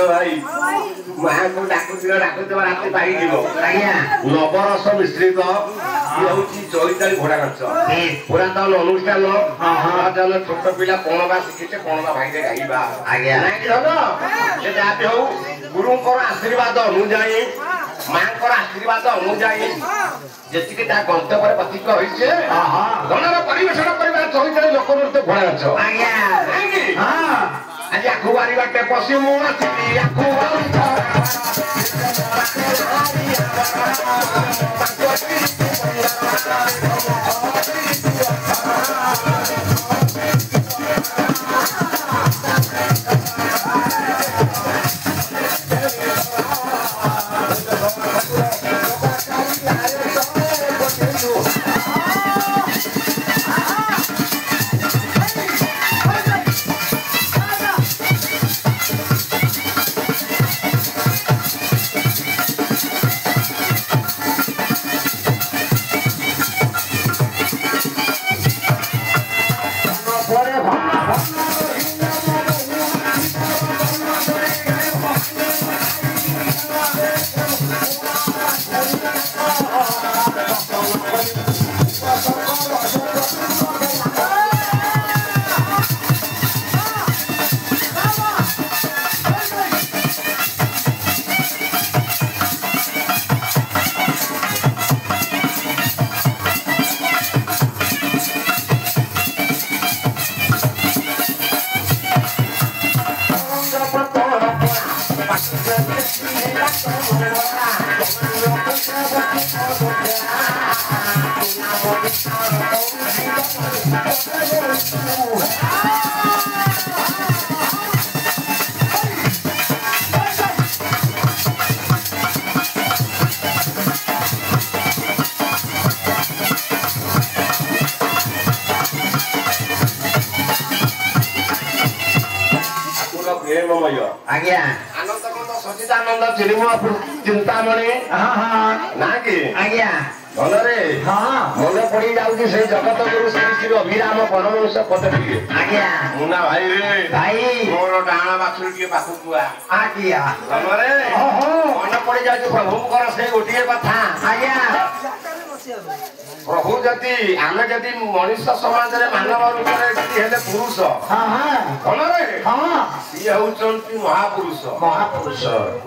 भाई मां को डाकुतिर राति पाई जीवो आज्ञा नवरस मिश्रित ये होची चैताली घोड़ा नाच पुरातन अनुष्ठान जन छोट पिला कोन बा शिखिचे कोन बा भाई दे गाइबा आज्ञा नाही धनो से जाते हो गुरुंकर आशीर्वाद अनुजाई मांकर आशीर्वाद अनुजाई जेतिके ता गंतव्य पतिक होइछे गणर परिवेषण करबा चैताली लोक नृत्य घोड़ा नाच आज्ञा हां आज आखु बारी बाटे पसी मु आछि आखु आज्ञा आनंद को सचिदानंद चिंतामणि ना कि आज्ञा भलरे मन पड़ी जाऊँ से जगत गुरु श्री श्री अभिराम परमहंस पदवी आज्ञा मुना भाई रे भाई मोर डाण बाछुरी के पाखु कुआ आज्ञा भलरे मन पड़ी जाऊँ प्रभुंकर से गोटिए कथा आज्ञा प्रभु जति आमे जति मनुष्य समाज रे मानव रूप रे जति हेले पुरुष भलरे ये होचंती महापुरुष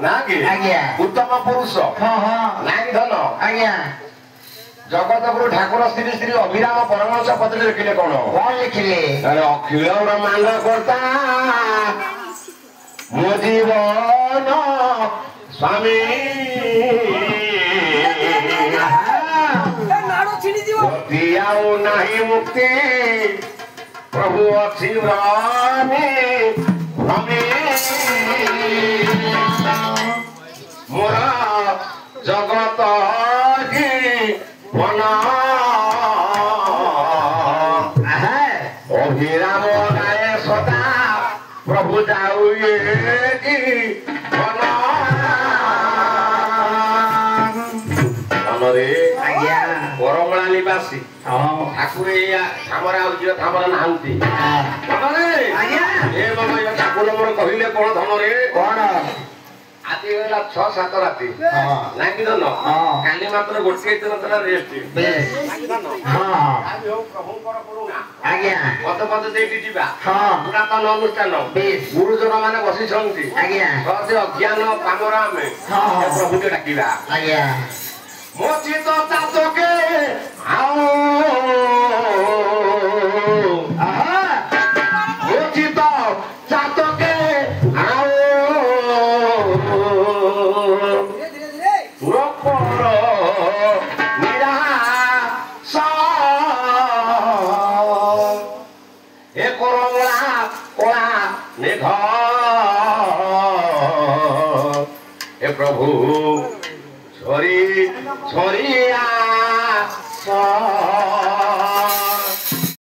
ना कि आज्ञा उत्तम पुरुष ना कि धन आज्ञा जगत गुरु ठाकुर श्री श्री अभिराम परमहंस पत्र लिखिले कोन लिखिले अरे अखिल ब्रह्मांड करता मो जीवन स्वामी दियाओ नहीं मुक्ति प्रभु अच्छी रामे मोरा जगत अभिराम गाय सदा प्रभु जाऊ परमला निवासी ठाकुर थामर नहांती ठाकुर मोर कहले कौन धन रे कौन आदि गला 6-7 राति ना कि धन काली मात्र गोटे दिन तला रेस्ट प्रभुंकर करुणा आज्ञा पद पद देटी जीवा पुरातन अनुष्ठान गुरुजन माने बसी छंती आज्ञा सज अज्ञान कामरा में प्रभु के डाकिबा आज्ञा मोचित चातके आओ मोचित चातके आओ रोपर निराशा ए करमला कोला मेघ ए प्रभु छोरी छोरिया